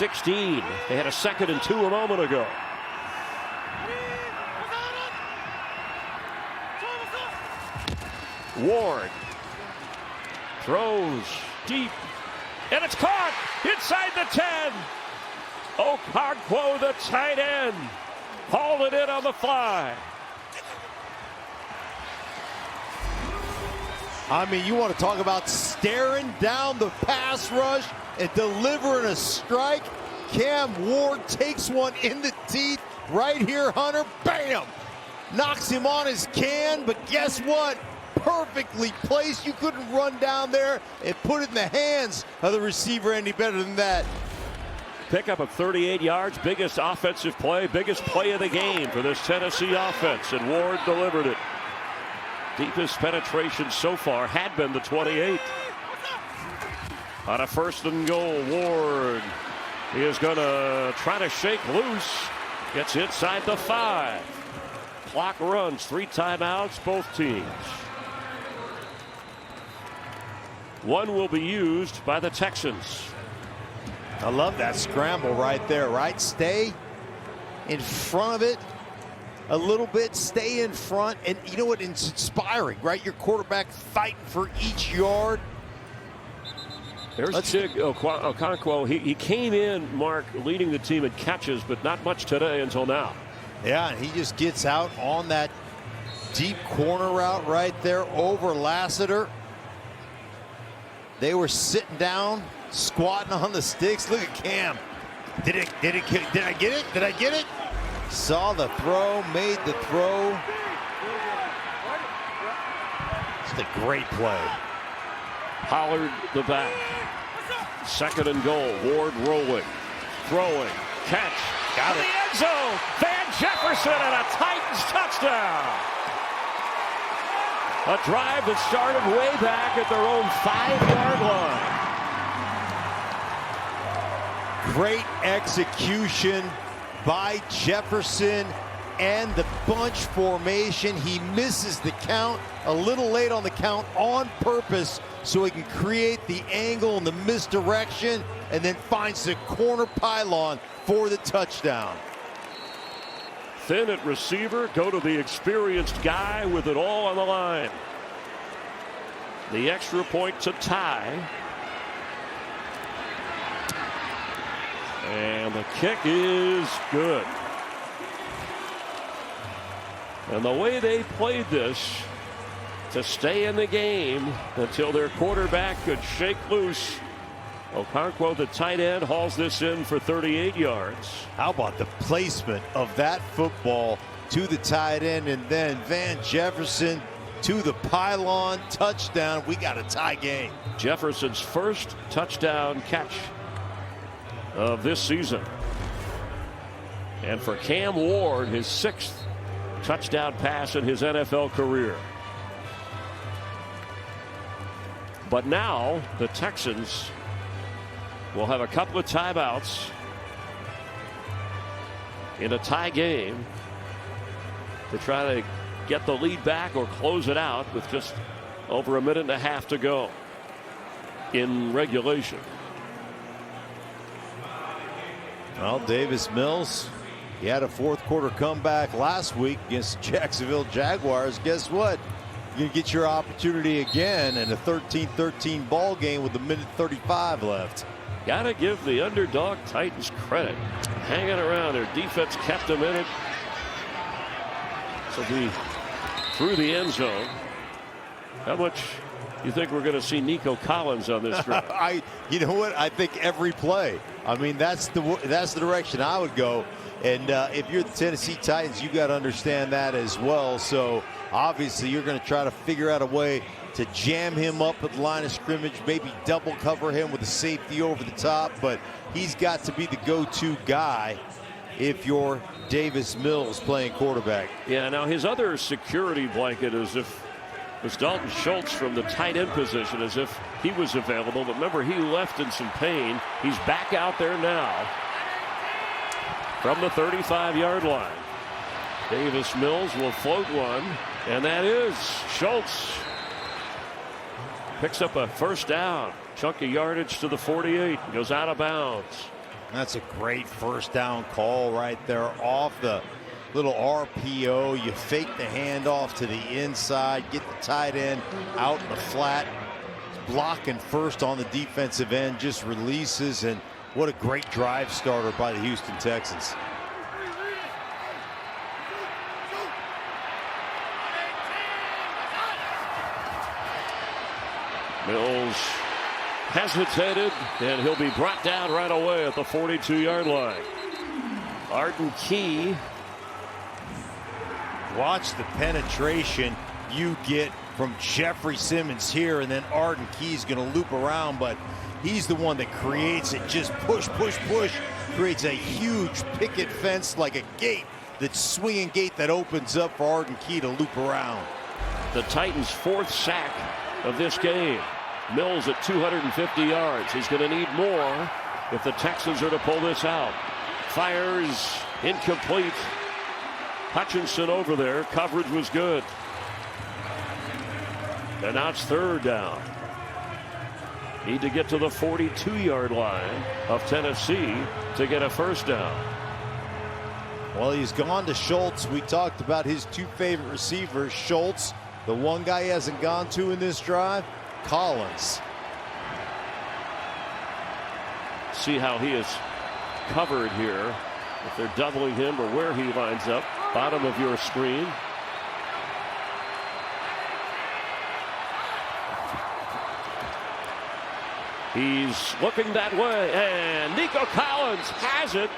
16. They had a 2nd and 2 a moment ago. Ward throws deep, and it's caught inside the 10. Okonkwo, the tight end, hauled it in on the fly. I mean, you want to talk about staring down the pass rush and delivering a strike. Cam Ward takes one in the teeth right here, Hunter. Bam! Knocks him on his can, but guess what? Perfectly placed. You couldn't run down there and put it in the hands of the receiver any better than that. Pickup of 38 yards, biggest offensive play, biggest play of the game for this Tennessee offense, and Ward delivered it. Deepest penetration so far had been the 28. On a 1st and goal, Ward is going to try to shake loose. Gets inside the 5. Clock runs, 3 timeouts, both teams. One will be used by the Texans. I love that scramble right there, right? Stay in front of it a little bit, stay in front, and you know what? It's inspiring, right? Your quarterback fighting for each yard. There's Chig Okonkwo. He came in, Mark, leading the team in catches, but not much today until now. Yeah, and he just gets out on that deep corner route right there over Lassiter. They were sitting down, squatting on the sticks. Look at Cam. Did I get it? Did I get it? Saw the throw, made the throw. Just a great play. Pollard the back. 2nd and goal. Ward rolling, throwing, catch. Got it. The end zone. Van Jefferson and a Titans touchdown. A drive that started way back at their own 5-yard line. Great execution by Jefferson and the bunch formation. He misses the count a little late on the count on purpose so he can create the angle and the misdirection and then finds the corner pylon for the touchdown. Thin at receiver, go to the experienced guy with it all on the line. The extra point to tie. And the kick is good. And the way they played this to stay in the game until their quarterback could shake loose. Okonkwo, the tight end, hauls this in for 38 yards. How about the placement of that football to the tight end, and then Van Jefferson to the pylon, touchdown. We got a tie game. Jefferson's first touchdown catch of this season. And for Cam Ward, his 6th touchdown pass in his NFL career. But now the Texans will have a couple of timeouts in a tie game to try to get the lead back or close it out with just over a minute and a half to go in regulation. Well, Davis Mills, he had a 4th quarter comeback last week against the Jacksonville Jaguars. Guess what? You're going to get your opportunity again in a 13-13 ball game with 1:35 left. Gotta give the underdog Titans credit. Hanging around. Their defense kept them in it. So be through the end zone. How much do you think we're going to see Nico Collins on this drive? You know what? I think every play. I mean, that's the direction I would go. And if you're the Tennessee Titans, you got to understand that as well. So obviously you're going to try to figure out a way to jam him up at the line of scrimmage, maybe double cover him with a safety over the top, but he's got to be the go-to guy if you're Davis Mills playing quarterback. Yeah, now his other security blanket is if was Dalton Schultz from the tight end position, as if he was available. But remember, he left in some pain. He's back out there now from the 35-yard line. Davis Mills will float one, and that is Schultz. Picks up a first down. Chunk of yardage to the 48. Goes out of bounds. That's a great first down call right there off the little RPO. You fake the handoff to the inside, get the tight end out in the flat. Blocking first on the defensive end, just releases, and what a great drive starter by the Houston Texans. Mills hesitated, and he'll be brought down right away at the 42-yard line. Arden Key. Watch the penetration you get from Jeffrey Simmons here, and then Arden Key's going to loop around, but he's the one that creates it. Just push, push, push. Creates a huge picket fence like a gate, that swinging gate that opens up for Arden Key to loop around. The Titans' 4th sack of this game. Mills at 250 yards. He's going to need more if the Texans are to pull this out. Fires incomplete. Hutchinson over there. Coverage was good. And now it's 3rd down. Need to get to the 42-yard line of Tennessee to get a 1st down. Well, he's gone to Schultz. We talked about his 2 favorite receivers. Schultz, the one guy he hasn't gone to in this drive, Collins. See how he is covered here. If they're doubling him or where he lines up. Bottom of your screen. He's looking that way, and Nico Collins has it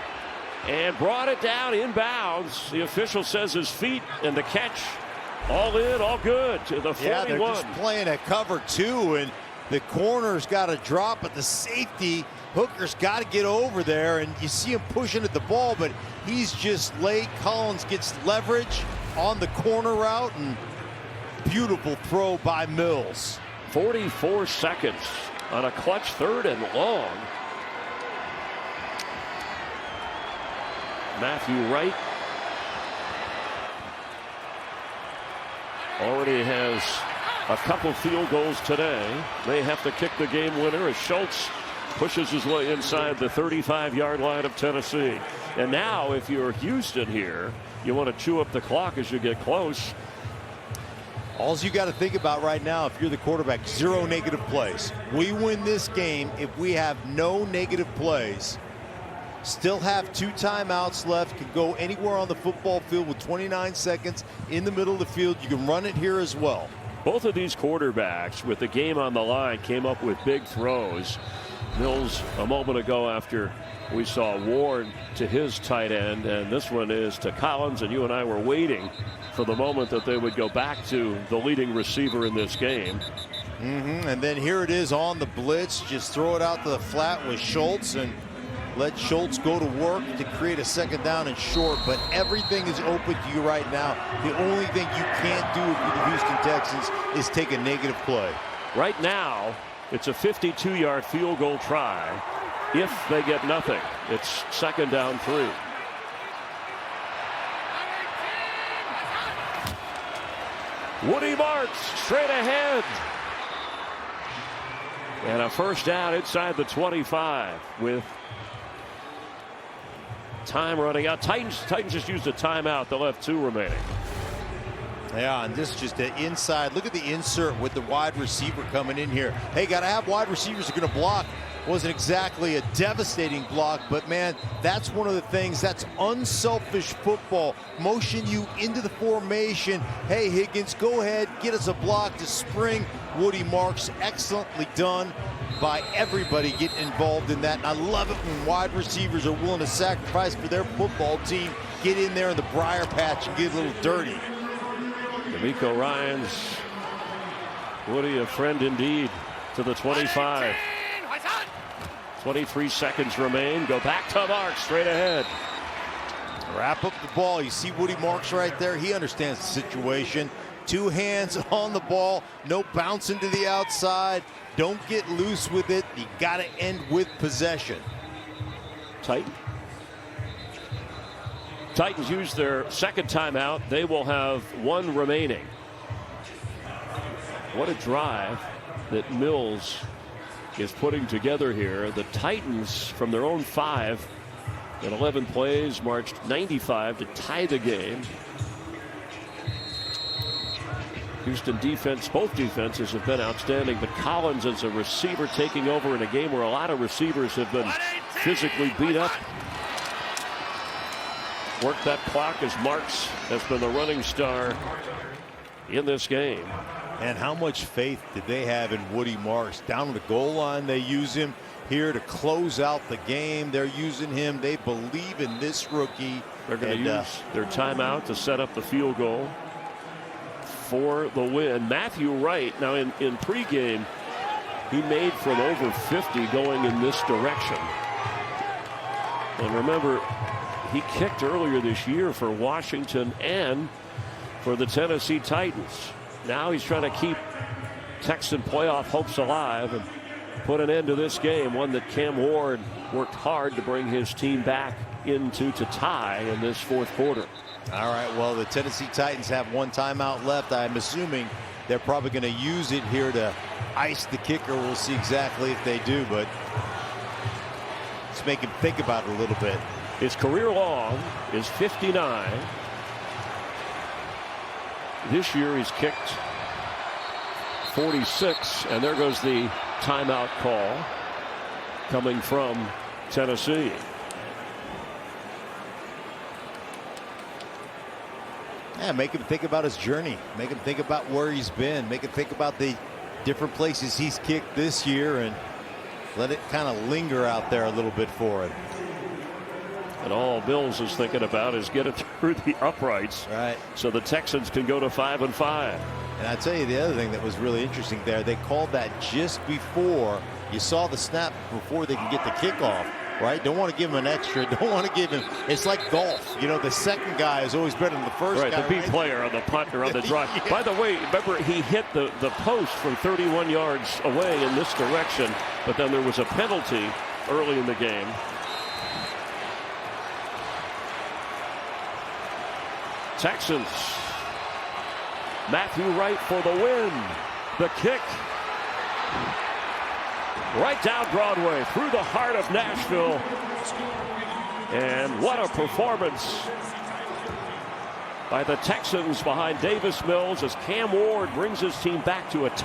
and brought it down inbounds. The official says his feet, and the catch all in, all good to the 41. Yeah, they're just playing a cover 2, and the corner's got to drop, but the safety Hooker's got to get over there, and you see him pushing at the ball, but he's just late. Collins gets leverage on the corner route, and beautiful throw by Mills. 44 seconds on a clutch 3rd and long. Matthew Wright already has a couple field goals today. They have to kick the game winner as Schultz pushes his way inside the 35-yard line of Tennessee. And now if you're Houston here, you want to chew up the clock as you get close. All you got to think about right now, if you're the quarterback, 0 negative plays. We win this game if we have no negative plays. Still have 2 timeouts left. Can go anywhere on the football field with 29 seconds in the middle of the field. You can run it here as well. Both of these quarterbacks, with the game on the line, came up with big throws. Mills a moment ago after we saw Ward to his tight end, and this one is to Collins, and you and I were waiting for the moment that they would go back to the leading receiver in this game. And then here it is on the blitz. Just throw it out to the flat with Schultz and let Schultz go to work to create a 2nd down and short, but everything is open to you right now. The only thing you can't do for the Houston Texans is take a negative play. Right now, it's a 52-yard field goal try. If they get nothing, it's 2nd down 3. Woody Marks straight ahead. And a 1st down inside the 25 with time running out. Titans just used a timeout. They'll have 2 remaining. Yeah, and this is just an inside. Look at the insert with the wide receiver coming in here. Hey, got to have wide receivers that are going to block. Wasn't exactly a devastating block, but man, that's one of the things. That's unselfish football. Motion you into the formation. Hey, Higgins, go ahead, get us a block to spring. Woody Marks, excellently done by everybody getting involved in that. And I love it when wide receivers are willing to sacrifice for their football team, get in there in the briar patch and get a little dirty. D'Amico Ryans, Woody, a friend indeed to the 25. 23 seconds remain. Go back to Marks straight ahead. Wrap up the ball. You see Woody Marks right there. He understands the situation. 2 hands on the ball. No bouncing to the outside. Don't get loose with it. You got to end with possession. Titans use their 2nd timeout. They will have 1 remaining. What a drive that Mills is putting together here. The Titans, from their own 5 in 11 plays, marched 95 to tie the game. Houston defense, both defenses have been outstanding, but Collins as a receiver taking over in a game where a lot of receivers have been physically beat up. Work that clock as Marks has been the running star in this game. And how much faith did they have in Woody Marks? Down to the goal line, they use him. Here to close out the game, they're using him. They believe in this rookie. They're going to use their timeout to set up the field goal for the win. Matthew Wright, now in pregame, he made from over 50 going in this direction. And remember, he kicked earlier this year for Washington and for the Tennessee Titans. Now he's trying to keep Texan playoff hopes alive and put an end to this game, one that Cam Ward worked hard to bring his team back into to tie in this fourth quarter. All right, well, the Tennessee Titans have one timeout left. I'm assuming they're probably going to use it here to ice the kicker. We'll see exactly if they do, but let's make him think about it a little bit. His career long is 59. This year he's kicked 46, and there goes the timeout call coming from Tennessee. Yeah, make him think about his journey. Make him think about where he's been. Make him think about the different places he's kicked this year and let it kind of linger out there a little bit for him. And all Bills is thinking about is get it through the uprights. Right. So the Texans can go to 5-5. And I tell you the other thing that was really interesting there, they called that just before you saw the snap before they can get the kickoff. Right? Don't want to give him an extra. Don't want to give him. It's like golf. You know, the second guy is always better than the first guy. The B player on the punt or on the drive. Yeah. By the way, remember he hit the post from 31 yards away in this direction, but then there was a penalty early in the game. Texans. Matthew Wright for the win. The kick. Right down Broadway through the heart of Nashville. And what a performance by the Texans behind Davis Mills as Cam Ward brings his team back to a